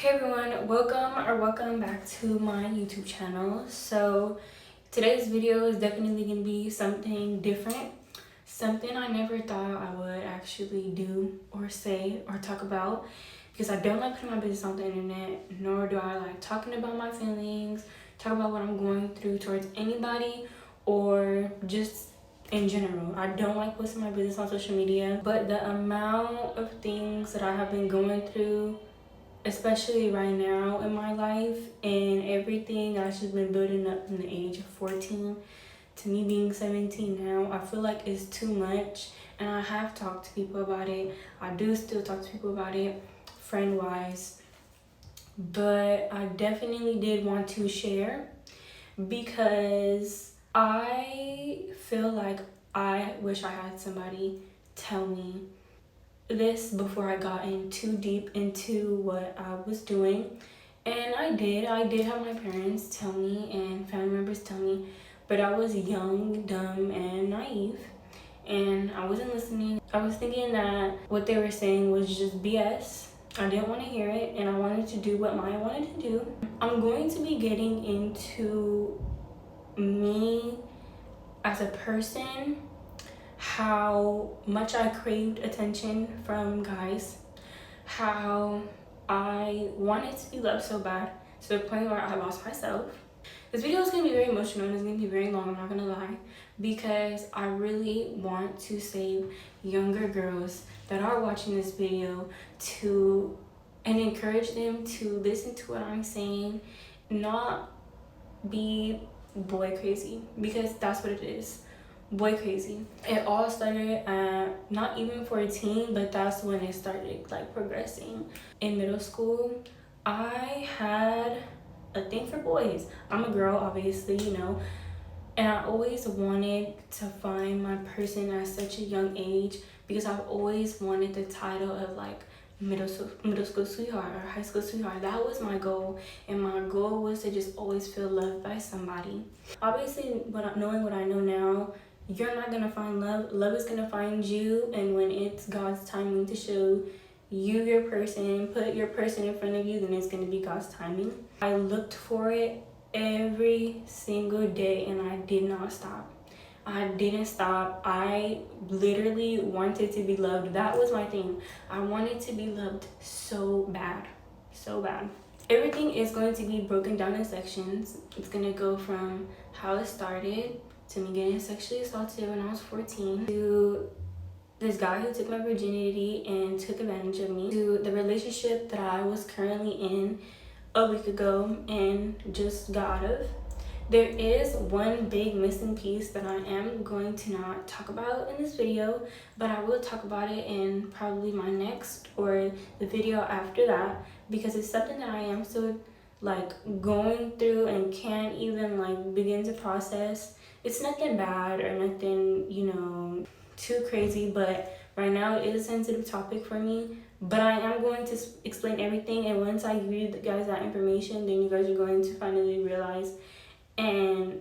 Hey everyone, welcome back to my YouTube channel. So today's video is definitely going to be something different, something I never thought I would actually do or say or talk about, because I don't like putting my business on the internet, nor do I like talking about my feelings, talk about what I'm going through towards anybody, or just in general. I don't like posting my business on social media, but the amount of things that I have been going through, especially right now in my life, and everything that's just been building up from the age of 14 to me being 17 now, I feel like it's too much. And I have talked to people about it. I do still talk to people about it, friend wise, but I definitely did want to share because I feel like I wish I had somebody tell me this before I got in too deep into what I was doing. And I did have my parents tell me and family members tell me, but I was young, dumb, and naive, and I wasn't listening. I was thinking that what they were saying was just BS. I didn't want to hear it, and I wanted to do what Maya wanted to do. I'm going to be getting into me as a person, how much I craved attention from guys, how I wanted to be loved so bad to the point where I lost myself. This video is going to be very emotional and it's going to be very long, I'm not going to lie, because I really want to save younger girls that are watching this video and encourage them to listen to what I'm saying, not be boy crazy, because that's what it is. Boy crazy. It all started at not even 14, but that's when it started like progressing. In middle school, I had a thing for boys. I'm a girl, obviously, and I always wanted to find my person at such a young age, because I've always wanted the title of like middle school sweetheart or high school sweetheart. That was my goal, and my goal was to just always feel loved by somebody. Obviously, knowing what I know now, you're not gonna find love. Love is gonna find you, and when it's God's timing to show you your person, put your person in front of you, then it's gonna be God's timing. I looked for it every single day, and I did not stop. I didn't stop. I literally wanted to be loved. That was my thing. I wanted to be loved so bad, so bad. Everything is going to be broken down in sections. It's gonna go from how it started, to me getting sexually assaulted when I was 14, to this guy who took my virginity and took advantage of me, to the relationship that I was currently in a week ago and just got out of. There is one big missing piece that I am going to not talk about in this video, but I will talk about it in probably my next or the video after that, because it's something that I am still like going through and can't even like begin to process. It's nothing bad or nothing, too crazy, but right now it is a sensitive topic for me. But I am going to explain everything, and once I give you guys that information, then you guys are going to finally realize and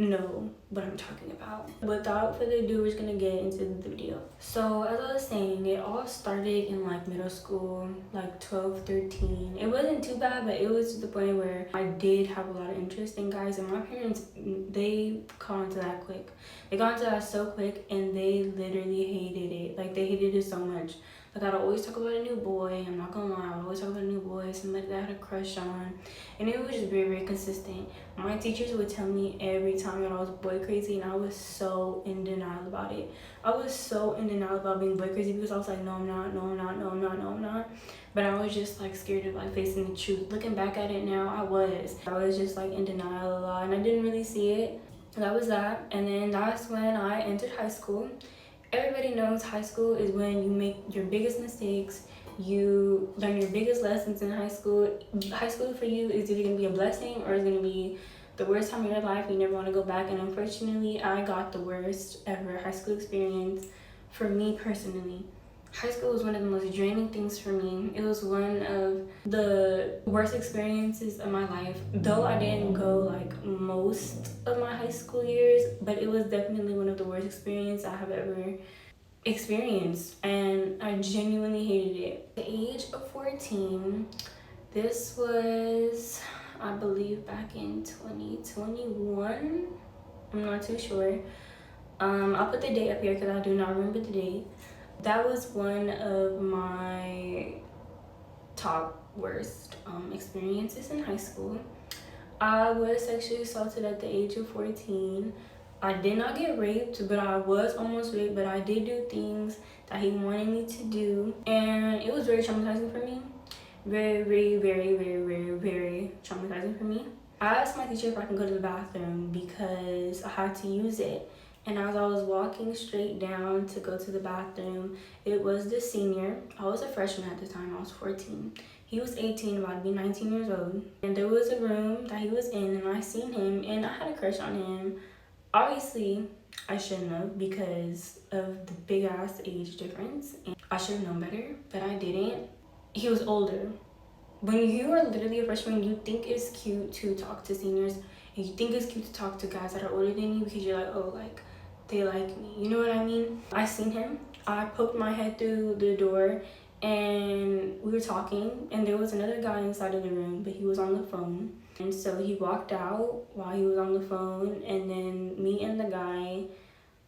know what I'm talking about. Without further ado, we're just gonna get into the video. So as I was saying, it all started in like middle school, like 12, 13. It wasn't too bad, but it was to the point where I did have a lot of interest in guys, and my parents, they caught onto that quick. They got into that so quick, and they literally hated it. Like, they hated it so much. Like, I'd always talk about a new boy. I'm not gonna lie, I would always talk about a new boy, somebody that I had a crush on, and it was just very, very consistent. My teachers would tell me every time that I was boy crazy, and I was so in denial about it. I was so in denial about being boy crazy, because I was like, no, I'm not, no, I'm not, no, I'm not, no, I'm not. But I was just like scared of like facing the truth. Looking back at it now, I was just like in denial a lot, and I didn't really see it. That was that. And then that's when I entered high school. Everybody knows high school is when you make your biggest mistakes, you learn your biggest lessons in high school. High school for you is either going to be a blessing or it's going to be the worst time of your life. You never want to go back, and unfortunately I got the worst ever high school experience for me personally. High school was one of the most draining things for me. It was one of the worst experiences of my life, though I didn't go like most of my high school years, but it was definitely one of the worst experiences I have ever experienced, and I genuinely hated it. At the age of 14, This was, I believe, back in 2021. I'm not too sure. I'll put the date up here because I do not remember the date. That was one of my top worst experiences in high school. I was sexually assaulted at the age of 14. I did not get raped, but I was almost raped, but I did do things that he wanted me to do. And it was very traumatizing for me. Very, very, very, very, very, very traumatizing for me. I asked my teacher if I can go to the bathroom because I had to use it. And as I was walking straight down to go to the bathroom, it was the senior. I was a freshman at the time, I was 14. He was 18, about to be 19 years old. And there was a room that he was in, and I seen him, and I had a crush on him. Obviously, I shouldn't have because of the big ass age difference. And I should have known better, but I didn't. He was older. When you are literally a freshman, you think it's cute to talk to seniors, and you think it's cute to talk to guys that are older than you because you're like, oh, like, they like me. You know what I mean? I seen him. I poked my head through the door, and we were talking, and there was another guy inside of the room, but he was on the phone. And so he walked out while he was on the phone, and then me and the guy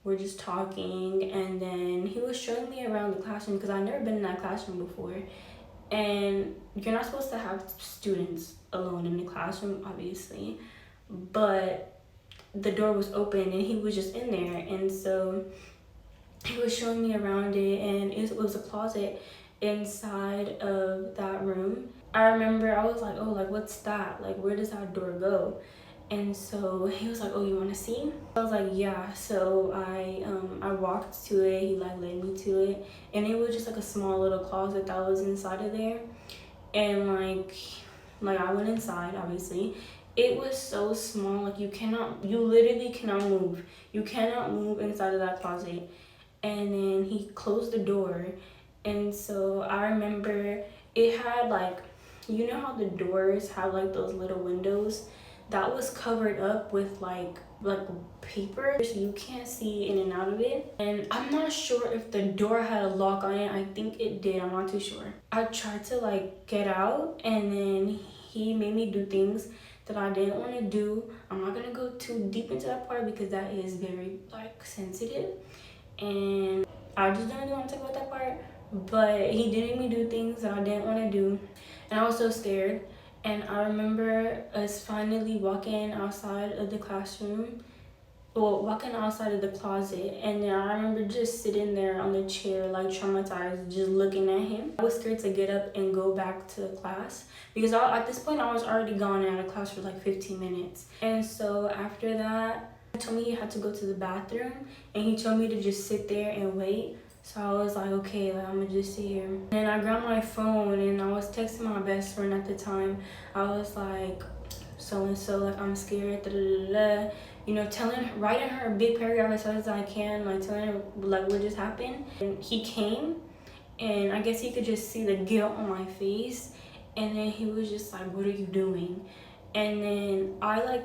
were just talking, and then he was showing me around the classroom because I'd never been in that classroom before. And you're not supposed to have students alone in the classroom, obviously, but the door was open and he was just in there. And so he was showing me around it, and it was a closet inside of that room. I remember I was like, oh, like, what's that? Like, where does that door go? And so he was like, oh, you want to see? I was like, yeah. So I walked to it. He like led me to it, and it was just like a small little closet that was inside of there. And like I went inside, obviously. It was so small, like you literally cannot move. You cannot move inside of that closet. And then he closed the door, and so I remember it had like, you know how the doors have like those little windows? That was covered up with like paper, so you can't see in and out of it. And I'm not sure if the door had a lock on it. I think it did. I'm not too sure. I tried to like get out, and then he made me do things that I didn't want to do. I'm not gonna go too deep into that part because that is very like sensitive, and I just don't really want to talk about that part. But he did make me do things that I didn't want to do, and I was so scared. And I remember us finally walking outside of the classroom, well, walking outside of the closet, and then I remember just sitting there on the chair, like traumatized, just looking at him. I was scared to get up and go back to class because at this point I was already gone out of class for like 15 minutes. And so after that, he told me he had to go to the bathroom, and he told me to just sit there and wait. So I was like, okay, like, I'm gonna just sit here. And I grabbed my phone, and I was texting my best friend at the time. I was like, so-and-so, like, I'm scared, da-da-da-da. You know, writing her a big paragraph as fast as I can, like, telling her, like, what just happened. And he came, and I guess he could just see the guilt on my face. And then he was just like, what are you doing? And then I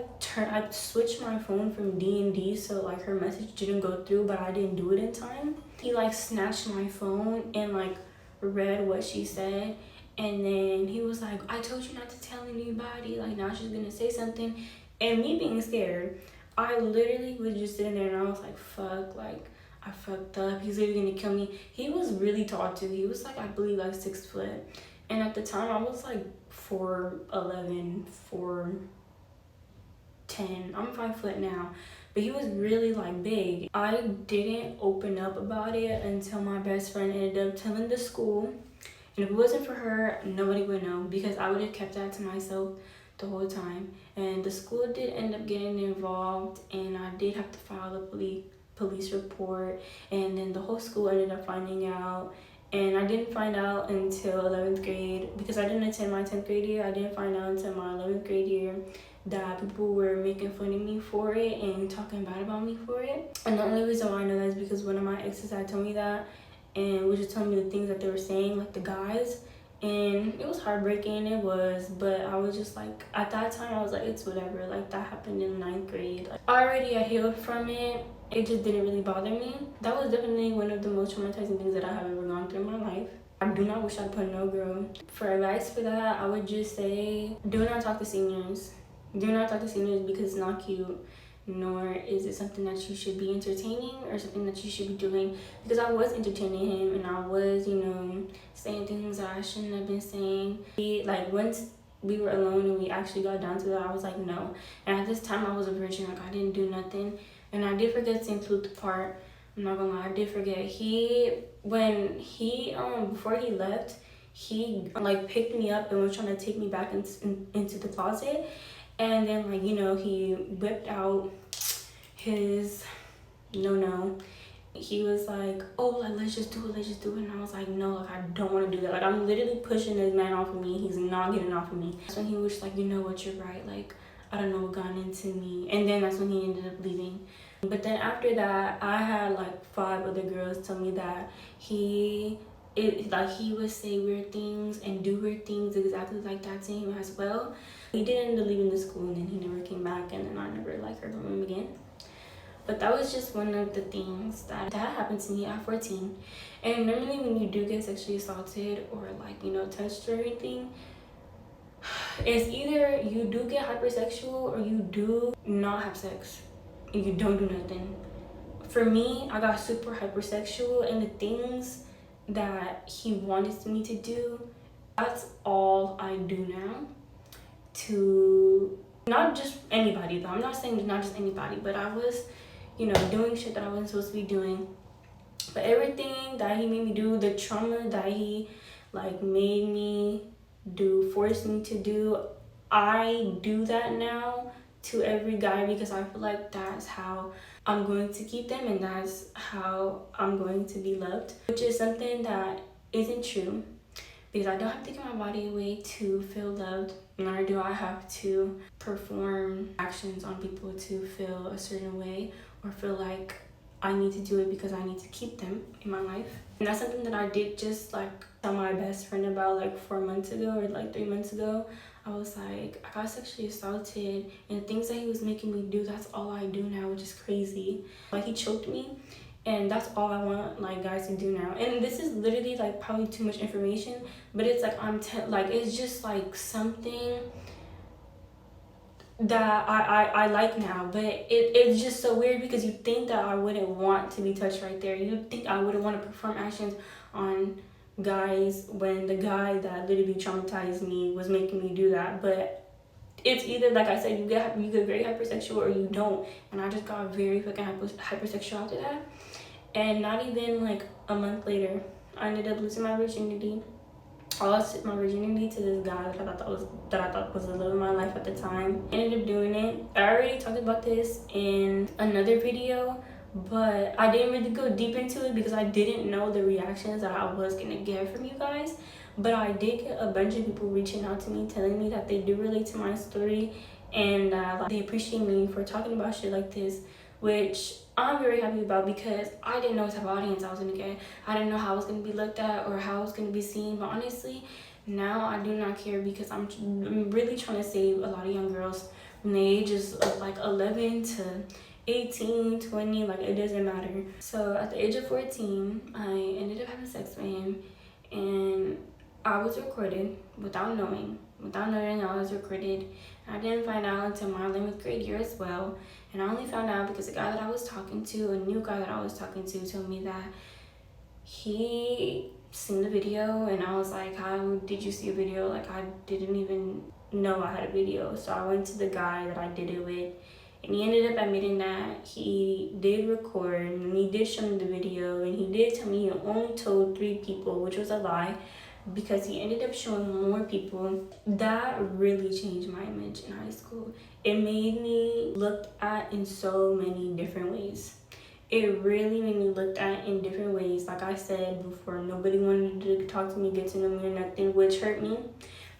switched my phone from D&D, so like her message didn't go through, but I didn't do it in time. He like snatched my phone and like read what she said, and then he was like, I told you not to tell anybody, like now she's gonna say something. And me being scared, I literally was just sitting there, and I was like, fuck, like I fucked up, he's literally gonna kill me. He was really tall too. He was like, I believe like 6 foot, and at the time I was like 4'11", 4'10". I'm 5 foot now, but he was really like big. I didn't open up about it until my best friend ended up telling the school, and if it wasn't for her, nobody would know because I would have kept that to myself the whole time. And the school did end up getting involved, and I did have to file a police report, and then the whole school ended up finding out. And I didn't find out until 11th grade because I didn't attend my 10th grade year. I didn't find out until my 11th grade year that people were making fun of me for it and talking bad about me for it. And the only reason why I know that is because one of my exes had told me that and was just telling me the things that they were saying, like the guys. And it was heartbreaking, it was, but I was just like, at that time I was like, it's whatever, like that happened in 9th grade. Like, already I healed from it. It just didn't really bother me. That was definitely one of the most traumatizing things that I have ever gone through in my life. I do not wish I'd put no girl. For advice for that, I would just say do not talk to seniors. Do not talk to seniors because it's not cute, nor is it something that you should be entertaining or something that you should be doing. Because I was entertaining him and I was, you know, saying things that I shouldn't have been saying. Like once we were alone and we actually got down to it, I was like, no. And at this time I was a virgin, like I didn't do nothing. And I did forget to include the part, I'm not gonna lie, I did forget. Before he left, he like picked me up and was trying to take me back into the closet. And then, like, you know, he whipped out his no. He was like, oh, like, let's just do it. And I was like, no, like, I don't want to do that. Like, I'm literally pushing this man off of me. He's not getting off of me. That's when he was like, you know what, you're right. Like, I don't know what got into me. And then that's when he ended up leaving. But then after that, I had like 5 other girls tell me that he would say weird things and do weird things exactly like that to him as well. He did end up leaving the school and then he never came back, and then I never like heard from him again. But that was just one of the things that happened to me at 14. And normally when you do get sexually assaulted or like, you know, touched or anything, it's either you do get hypersexual or you do not have sex and you don't do nothing. For me, I got super hypersexual, and the things that he wanted me to do, that's all I do now. To not just anybody though, I'm not saying not just anybody, but I was, you know, doing shit that I wasn't supposed to be doing. But everything that he made me do, the trauma that he like made me do, forced me to do, I do that now to every guy because I feel like that's how I'm going to keep them and that's how I'm going to be loved, which is something that isn't true, because I don't have to give my body away to feel loved, nor do I have to perform actions on people to feel a certain way or feel like I need to do it because I need to keep them in my life. And that's something that I did just like tell my best friend about like 4 months ago or like 3 months ago. I was like, I got sexually assaulted, and things that he was making me do, that's all I do now, which is crazy. Like, he choked me, and that's all I want like guys to do now. And this is literally like probably too much information, but it's like like it's just like something that I like now. But it's just so weird because you think that I wouldn't want to be touched right there. You think I wouldn't want to perform actions on guys when the guy that literally traumatized me was making me do that. But it's either, like I said, you get very hypersexual or you don't. And I just got very fucking hypersexual after that. And not even like a month later, I ended up losing my virginity. I lost my virginity to this guy that I thought was the love of my life at the time. I ended up doing it. I already talked about this in another video, but I didn't really go deep into it because I didn't know the reactions that I was gonna get from you guys. But I did get a bunch of people reaching out to me, telling me that they do relate to my story and they appreciate me for talking about shit like this, which I'm very happy about because I didn't know what type of audience I was gonna get. I didn't know how I was gonna be looked at or how I was gonna be seen. But honestly, now I do not care because I'm really trying to save a lot of young girls from the ages of like 11 to 18, 20, like it doesn't matter. So at the age of 14, I ended up having sex with him, and I was recorded without knowing I was recorded. I didn't find out until my 11th grade year as well. And I only found out because the guy that I was talking to, a new guy that I was talking to, told me that he seen the video. And I was like, how did you see a video? Like, I didn't even know I had a video. So I went to the guy that I did it with, and he ended up admitting that he did record and he did show me the video, and he did tell me he only told 3 people, which was a lie, because he ended up showing more people. That really changed my image in high school. It made me looked at in so many different ways. It really made me looked at in different ways. Like I said before, nobody wanted to talk to me, get to know me or nothing, which hurt me.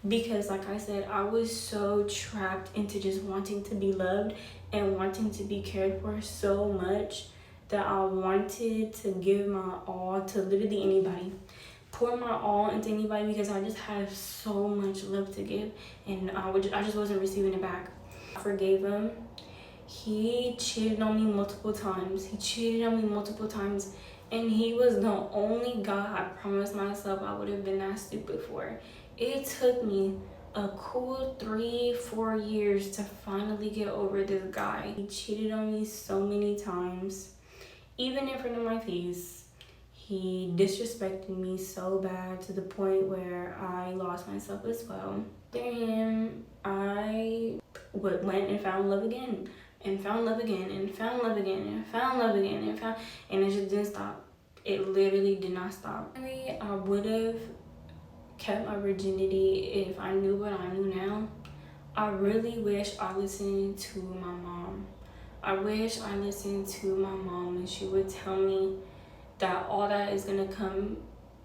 Because like I said, I was so trapped into just wanting to be loved and wanting to be cared for so much that I wanted to give my all to literally anybody. Pour my all into anybody because I just had so much love to give, and I just wasn't receiving it back. I forgave him. He cheated on me multiple times. And he was the only guy I promised myself I would have been that stupid for. It took me a cool 3-4 years to finally get over this guy. He cheated on me so many times, even in front of my face. He disrespected me so bad to the point where I lost myself as well. After him, I went and found love again, and found love again, and found love again, and found love again, and it just didn't stop. It literally did not stop. I would have kept my virginity if I knew what I knew now. I really wish I listened to my mom. I wish I listened to my mom and she would tell me that all that is gonna come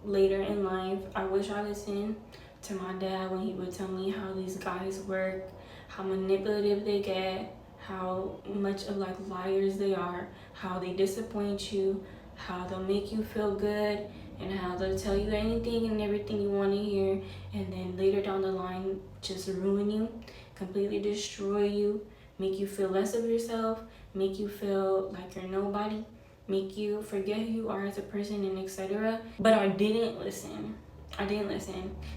later in life. I wish I listened to my dad when he would tell me how these guys work, how manipulative they get, how much of like liars they are, how they disappoint you, how they'll make you feel good, and how they'll tell you anything and everything you want to hear, and then later down the line just ruin you, completely destroy you, make you feel less of yourself, make you feel like you're nobody, make you forget who you are as a person, and etc. But I didn't listen. And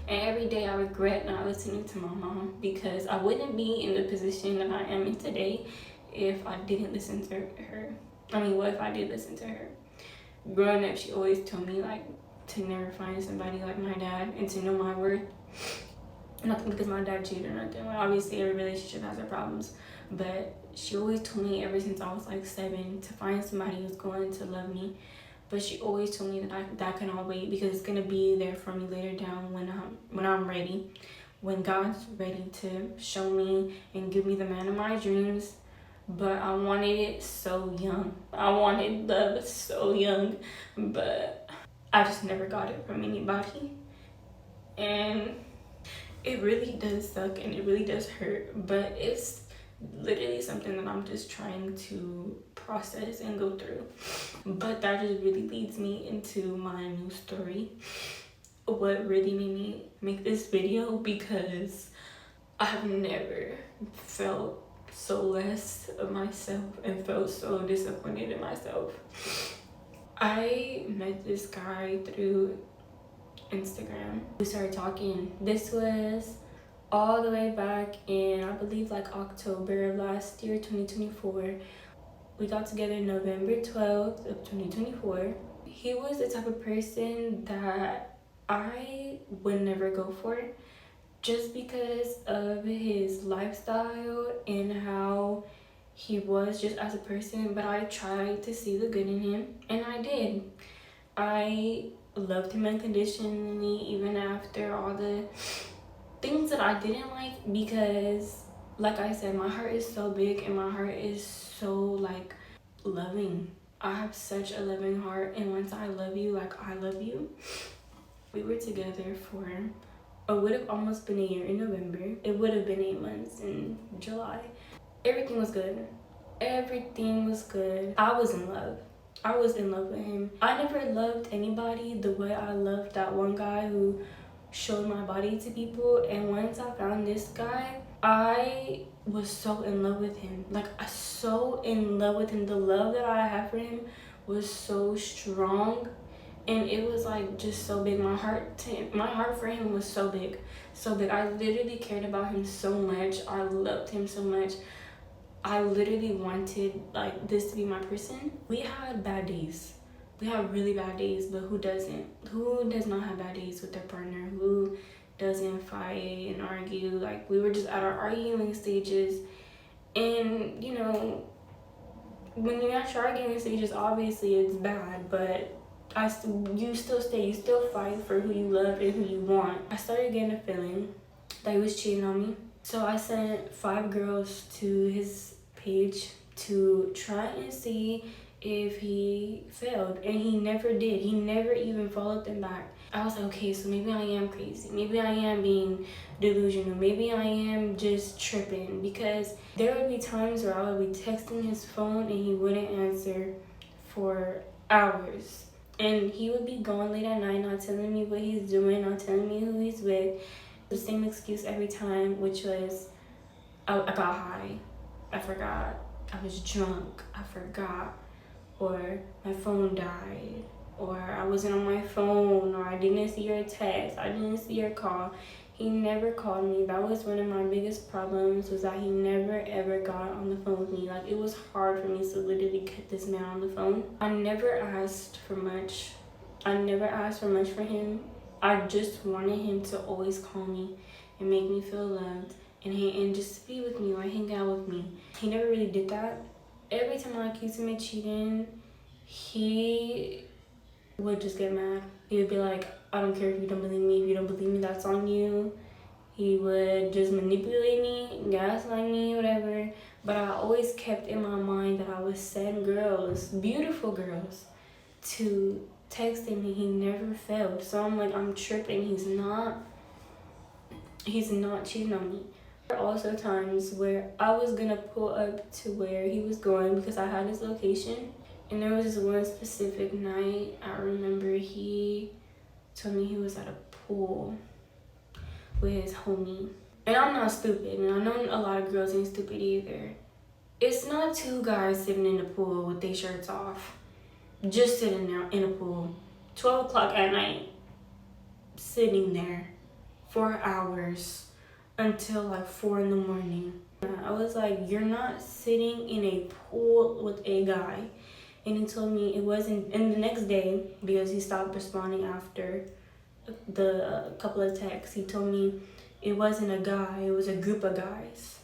every day I regret not listening to my mom, because I wouldn't be in the position that I am in today if I didn't listen to her. If I did listen to her? Growing up, she always told me like to never find somebody like my dad and to know my worth. Nothing because my dad cheated or nothing. Like, obviously every relationship has their problems, but she always told me ever since I was like 7 to find somebody who's going to love me. But she always told me that that can all wait, because it's gonna be there for me later down when I'm ready, when God's ready to show me and give me the man of my dreams. But I wanted it so young. I wanted love so young, but I just never got it from anybody. And it really does suck and it really does hurt, but it's literally something that I'm just trying to process and go through. But that just really leads me into my new story, what really made me make this video, because I have never felt so less of myself and felt so disappointed in myself. I met this guy through Instagram. We started talking. This was all the way back in, I believe, like October of last year, 2024. We got together November 12th of 2024. He was the type of person that I would never go for, just because of his lifestyle and how he was just as a person. But I tried to see the good in him, and I did. I loved him unconditionally, even after all the things that I didn't like, because like I said, my heart is so big and my heart is so like loving. I have such a loving heart, and once I love you, like I love you. We were together for it would have almost been a year in November. It would have been 8 months in July. Everything was good. Everything was good. I was in love. I was in love with him. I never loved anybody the way I loved that one guy who showed my body to people. And once I found this guy, I was so in love with him. Like, so in love with him. The love that I have for him was so strong, and it was like just so big. My heart for him was so big, so big. I literally cared about him so much. I loved him so much. I literally wanted like this to be my person. We had bad days. We had really bad days, but who doesn't? Who does not have bad days with their partner? Who doesn't fight and argue? Like, we were just at our arguing stages, and you know, when you're at your arguing stages, obviously it's bad, but you still fight for who you love and who you want. I started getting a feeling that he was cheating on me. So I sent 5 girls to his page to try and see if he failed, and he never did. He never even followed them back. I was like, okay, so maybe I am crazy. Maybe I am being delusional. Maybe I am just tripping, because there would be times where I would be texting his phone and he wouldn't answer for hours. And he would be gone late at night, not telling me what he's doing, not telling me who he's with. The same excuse every time, which was, I got high, I forgot, I was drunk, I forgot, or my phone died, or I wasn't on my phone, or I didn't see your text, I didn't see your call. He never called me. That was one of my biggest problems, was that he never ever got on the phone with me. Like, it was hard for me to literally get this man on the phone. I never asked for much. I never asked for much for him. I just wanted him to always call me and make me feel loved and just be with me or hang out with me. He never really did that. Every time I accused him of cheating, he would just get mad. He would be like, I don't care if you don't believe me. If you don't believe me, that's on you. He would just manipulate me, gaslight me, whatever. But I always kept in my mind that I would send girls, beautiful girls, to text him, and he never failed. So I'm like, I'm tripping. He's not cheating on me. There were also times where I was gonna pull up to where he was going because I had his location. And there was this one specific night, I remember he told me he was at a pool with his homie. And I'm not stupid, and I know a lot of girls ain't stupid either. It's not two guys sitting in the pool with their shirts off, just sitting there in a pool, 12 o'clock at night, sitting there for hours until like 4 in the morning. I was like, you're not sitting in a pool with a guy. And he told me it wasn't. And the next day, because he stopped responding after the couple of texts, he told me it wasn't a guy, it was a group of guys.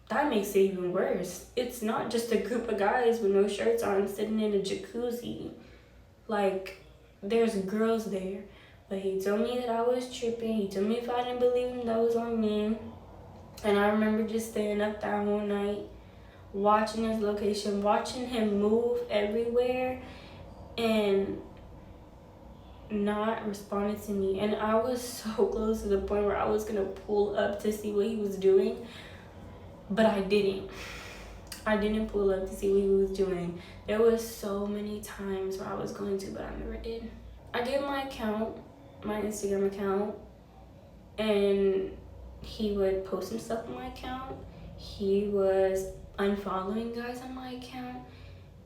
That makes it even worse. It's not just a group of guys with no shirts on sitting in a jacuzzi. Like, there's girls there. But he told me that I was tripping. He told me if I didn't believe him, that was on me. And I remember just staying up that whole night, watching his location, watching him move everywhere, and not responding to me. And I was so close to the point where I was gonna pull up to see what he was doing, but I didn't. I didn't pull up to see what he was doing. There was so many times where I was going to, but I never did. I gave him my account, my Instagram account, and he would post himself on my account. He was unfollowing guys on my account,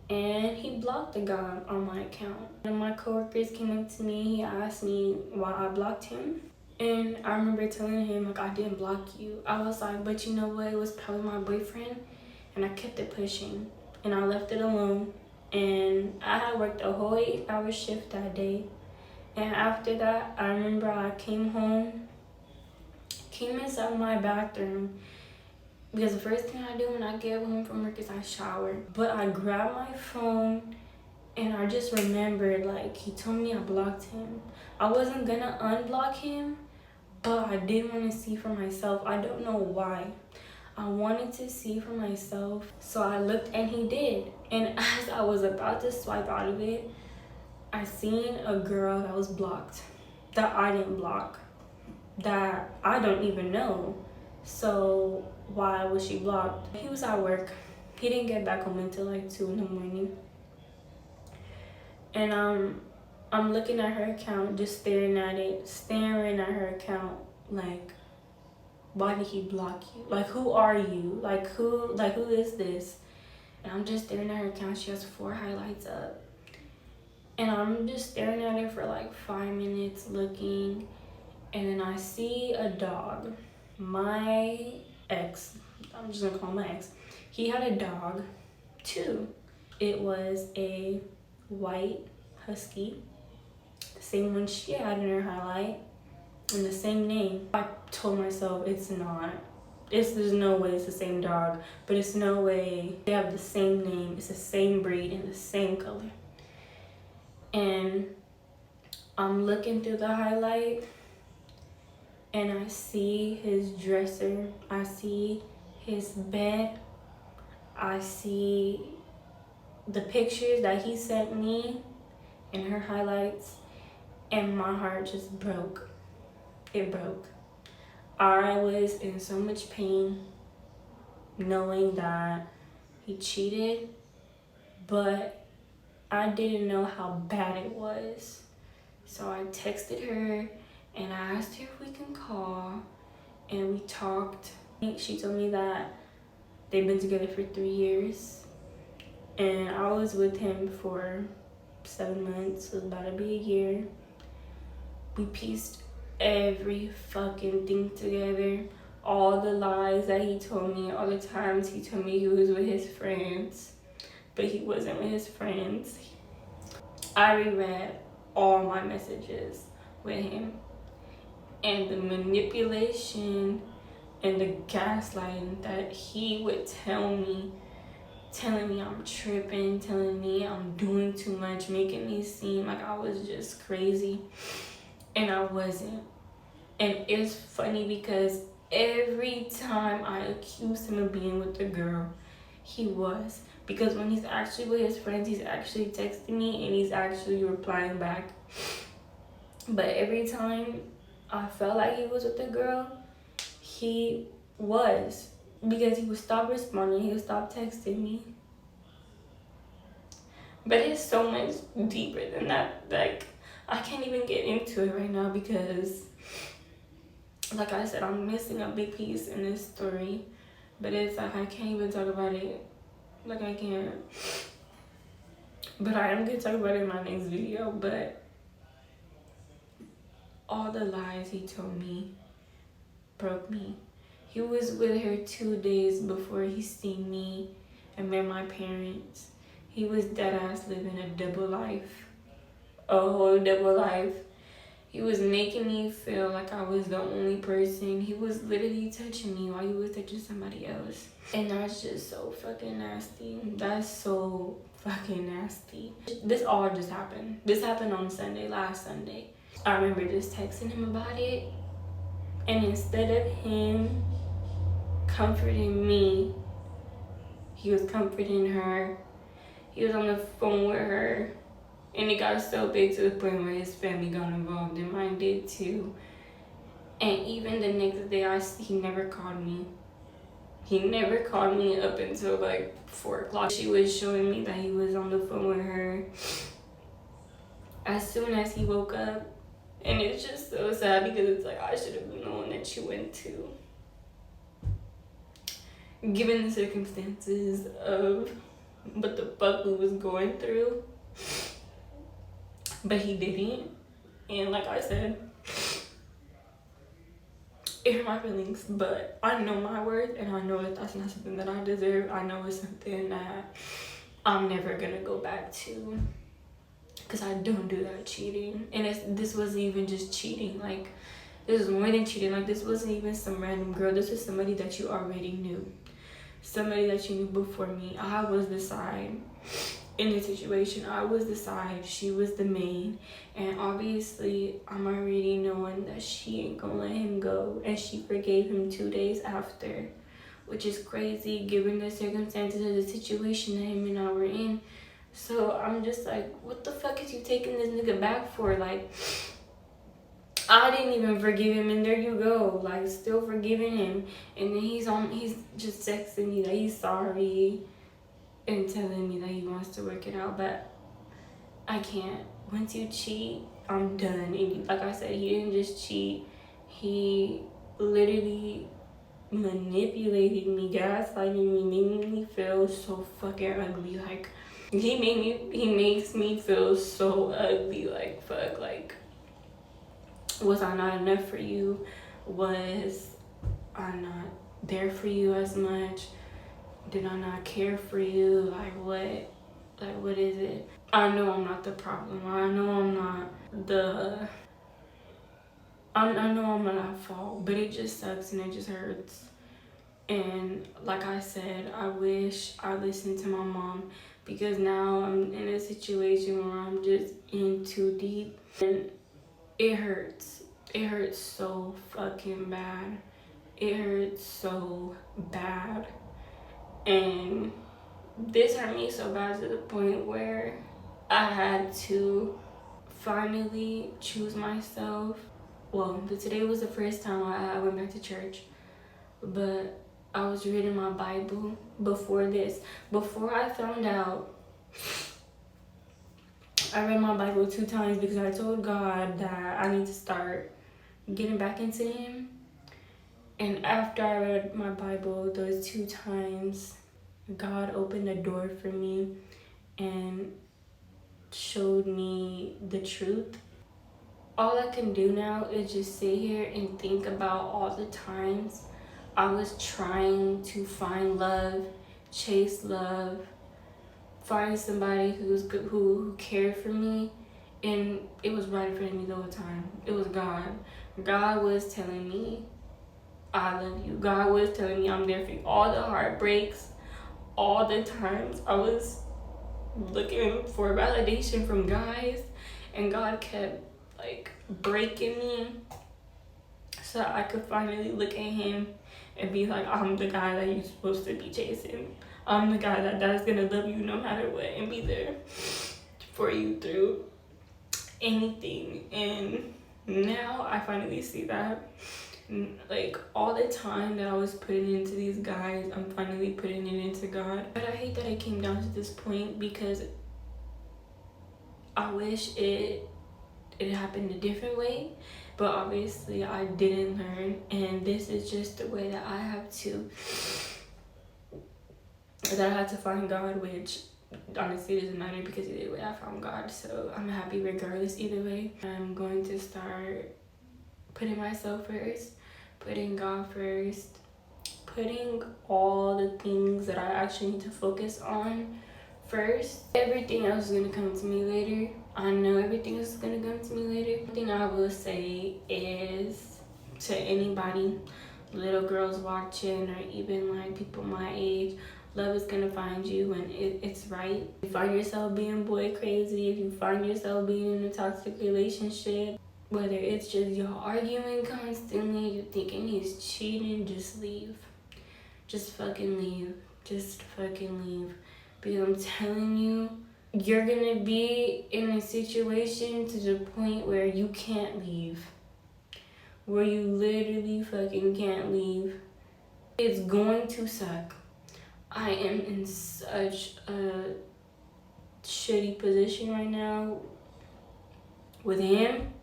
and he blocked the guy on my account. One of my coworkers came up to me, he asked me why I blocked him. And I remember telling him, like, I didn't block you. I was like, but you know what, it was probably my boyfriend. And I kept it pushing, and I left it alone. And I had worked a whole 8-hour shift that day. And after that, I remember I came inside my bathroom, because the first thing I do when I get home from work is I shower. But I grabbed my phone, and I just remembered, like, he told me I blocked him. I wasn't gonna unblock him, but I did want to see for myself. I don't know why. I wanted to see for myself. So I looked, and he did. And as I was about to swipe out of it, I seen a girl that was blocked, that I didn't block, that I don't even know. So why was she blocked? He was at work. He didn't get back home until like 2 in the morning. And I'm looking at her account, just staring at her account, like, why did he block you? Like, who are you? Like, who is this? And I'm just staring at her account. She has 4 highlights up. And I'm just staring at her for like 5 minutes looking. And then I see a dog. My ex, I'm just gonna call him my ex, he had a dog too. It was a white husky, the same one she had in her highlight, and the same name. I told myself it's not. There's no way it's the same dog, but it's no way they have the same name, it's the same breed and the same color. And I'm looking through the highlight, and I see his dresser, I see his bed, I see the pictures that he sent me in her highlights, and my heart just broke. It broke. I was in so much pain knowing that he cheated, but I didn't know how bad it was. So I texted her and I asked her if we can call, and we talked. She told me that they've been together for 3 years, and I was with him for 7 months. It was about to be a year. We pieced every fucking thing together. All the lies that he told me, all the times he told me he was with his friends, but he wasn't with his friends. I reread all my messages with him. And the manipulation and the gaslighting that he would telling me I'm tripping, telling me I'm doing too much, making me seem like I was just crazy. And I wasn't. And it's funny because every time I accused him of being with the girl, he was. Because when he's actually with his friends, he's actually texting me and he's actually replying back. But every time I felt like he was with the girl, he was. Because he would stop responding, he would stop texting me. But it's so much deeper than that. Like, I can't even get into it right now because, like I said, I'm missing a big piece in this story. But it's like I can't even talk about it. Like, I can't. But I am going to talk about it in my next video. But all the lies he told me broke me. He was with her 2 days before he seen me and met my parents. He was deadass living a double life. A whole double life. He was making me feel like I was the only person. He was literally touching me while he was touching somebody else. And that's just so fucking nasty. That's so fucking nasty. This all just happened. This happened on Sunday, last Sunday. I remember just texting him about it. And instead of him comforting me, he was comforting her. He was on the phone with her. And it got so big to the point where his family got involved and mine did too. And even the next day, he never called me. He never called me up until like 4 o'clock. She was showing me that he was on the phone with her as soon as he woke up. And it's just so sad because it's like I should have been the one that she went to. Given the circumstances of what the fuck we was going through. But he didn't. And like I said, it hurt my feelings. But I know my worth and I know that that's not something that I deserve. I know it's something that I'm never gonna go back to. Because I don't do that cheating. And this wasn't even just cheating. Like, this was more than cheating. Like, this wasn't even some random girl. This was somebody that you already knew. Somebody that you knew before me. I was the side in the situation. I was the side. She was the main. And obviously, I'm already knowing that she ain't gonna let him go. And she forgave him 2 days after. Which is crazy given the circumstances of the situation that him and I were in. So I'm just like, what the fuck is you taking this nigga back for? Like, I didn't even forgive him, and there you go, like, still forgiving him. And then he's just texting me that he's sorry and telling me that he wants to work it out. But I can't. Once you cheat, I'm done. And like I said, he didn't just cheat. He literally manipulated me, gaslighting me, making me feel so fucking ugly. Like, he makes me feel so ugly. Like, fuck, like, was I not enough for you? Was I not there for you as much? Did I not care for you? Like, what is it? I know I'm not the problem. I know I'm not I know I'm not at fault, but it just sucks and it just hurts. And like I said, I wish I listened to my mom, because now I'm in a situation where I'm just in too deep and it hurts. It hurts so fucking bad. It hurts so bad. And this hurt me so bad to the point where I had to finally choose myself. Well, today was the first time I went back to church. But I was reading my Bible before this. Before I found out, I read my Bible 2 times because I told God that I need to start getting back into Him. And after I read my Bible those 2 times, God opened a door for me and showed me the truth. All I can do now is just sit here and think about all the times I was trying to find love, chase love, find somebody who cared for me, and it was right in front of me the whole time. It was God. God was telling me, I love you. God was telling me I'm there for you. All the heartbreaks, all the times I was looking for validation from guys, and God kept like breaking me so I could finally look at him and be like, I'm the guy that you're supposed to be chasing. I'm the guy that's gonna love you no matter what and be there for you through anything. And now I finally see that, like, all the time that I was putting into these guys, I'm finally putting it into God. But I hate that it came down to this point, because I wish it happened a different way, but obviously I didn't learn, and this is just the way that I had to find God, which honestly doesn't matter, because either way I found God, so I'm happy regardless either way. I'm going to start putting myself first, putting God first, putting all the things that I actually need to focus on first. Everything else is gonna come to me later. I know everything else is gonna come to me later. One thing I will say is, to anybody, little girls watching, or even like people my age, love is gonna find you when it's right. If you find yourself being boy crazy, if you find yourself being in a toxic relationship, whether it's just y'all arguing constantly, you thinking he's cheating, just leave. Just fucking leave. Just fucking leave. Because I'm telling you, you're gonna be in a situation to the point where you can't leave. Where you literally fucking can't leave. It's going to suck. I am in such a shitty position right now with him.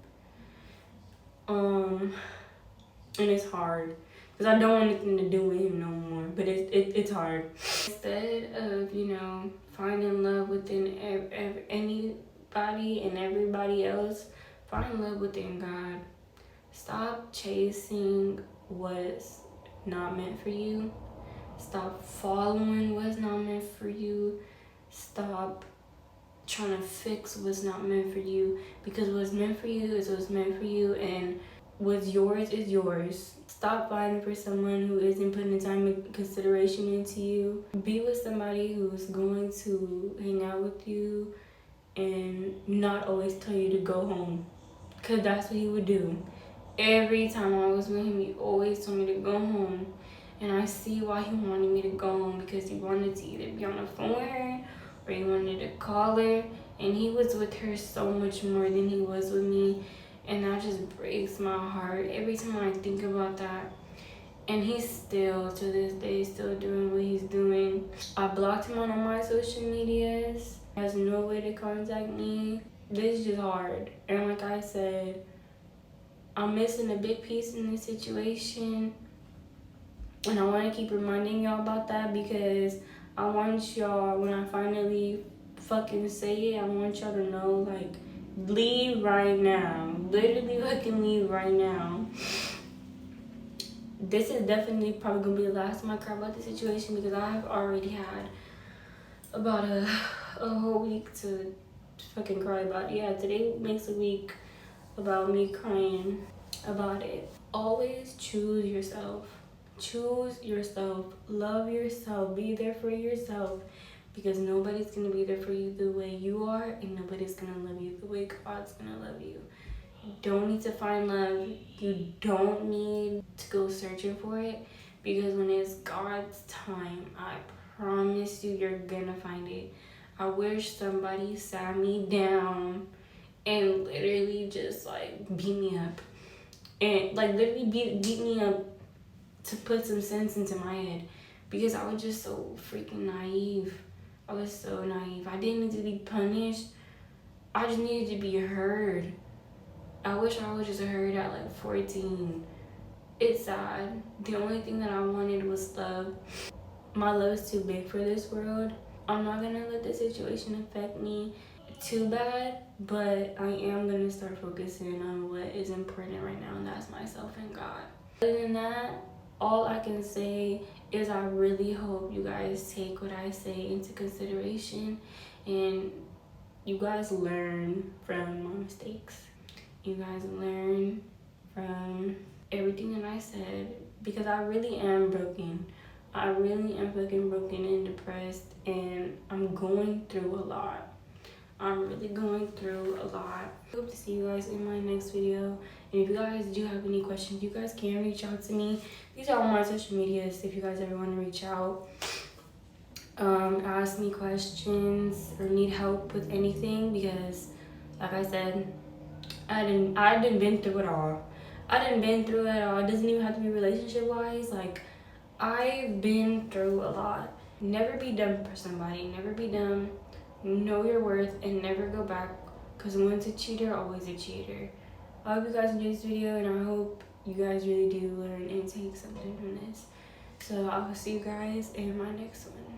And it's hard, because I don't want anything to do with him no more, but it's hard. Instead of, finding love within anybody and everybody else, find love within God. Stop chasing what's not meant for you. Stop following what's not meant for you. Stop trying to fix what's not meant for you, because what's meant for you is what's meant for you, and what's yours is yours. Stop fighting for someone who isn't putting the time and consideration into you. Be with somebody who's going to hang out with you and not always tell you to go home, because that's what he would do. Every time I was with him, he always told me to go home, and I see why he wanted me to go home, because he wanted to either be on the phone with her or he wanted to call her, and he was with her so much more than he was with me, and that just breaks my heart every time I think about that. And he's still, to this day, still doing what he's doing. I blocked him on all my social medias. He has no way to contact me. This is just hard. And like I said, I'm missing a big piece in this situation, and I want to keep reminding y'all about that, because I want y'all, when I finally fucking say it, I want y'all to know, like, leave right now. Literally fucking leave right now. This is definitely probably gonna be the last time I cry about this situation, because I have already had about a whole week to fucking cry about it. Yeah, today makes a week about me crying about it. Always choose yourself. Choose yourself. Love yourself. Be there for yourself, because nobody's gonna be there for you the way you are, and nobody's gonna love you the way God's gonna love you. You don't need to find love. You don't need to go searching for it, because when it's God's time, I promise you, you're gonna find it. I wish somebody sat me down and literally just like beat me up, and like literally beat me up to put some sense into my head, because I was just so freaking naive. I was so naive. I didn't need to be punished. I just needed to be heard. I wish I was just heard at like 14. It's sad. The only thing that I wanted was love. My love is too big for this world. I'm not gonna let this situation affect me. too bad, but I am gonna start focusing on what is important right now, and that's myself and God. Other than that, all I can say is I really hope you guys take what I say into consideration and you guys learn from my mistakes. You guys learn from everything that I said, because I really am broken. I really am fucking broken and depressed, and I'm going through a lot. I'm really going through a lot. I hope to see you guys in my next video. And if you guys do have any questions, you guys can reach out to me. These are all my social medias if you guys ever want to reach out. Ask me questions or need help with anything, because like I said, I didn't been through it all. It doesn't even have to be relationship wise. Like, I've been through a lot. Never be dumb for somebody. Never be dumb. Know your worth and never go back, because once a cheater, always a cheater. I hope you guys enjoyed this video, and I hope you guys really do learn and take something from this. So I will see you guys in my next one.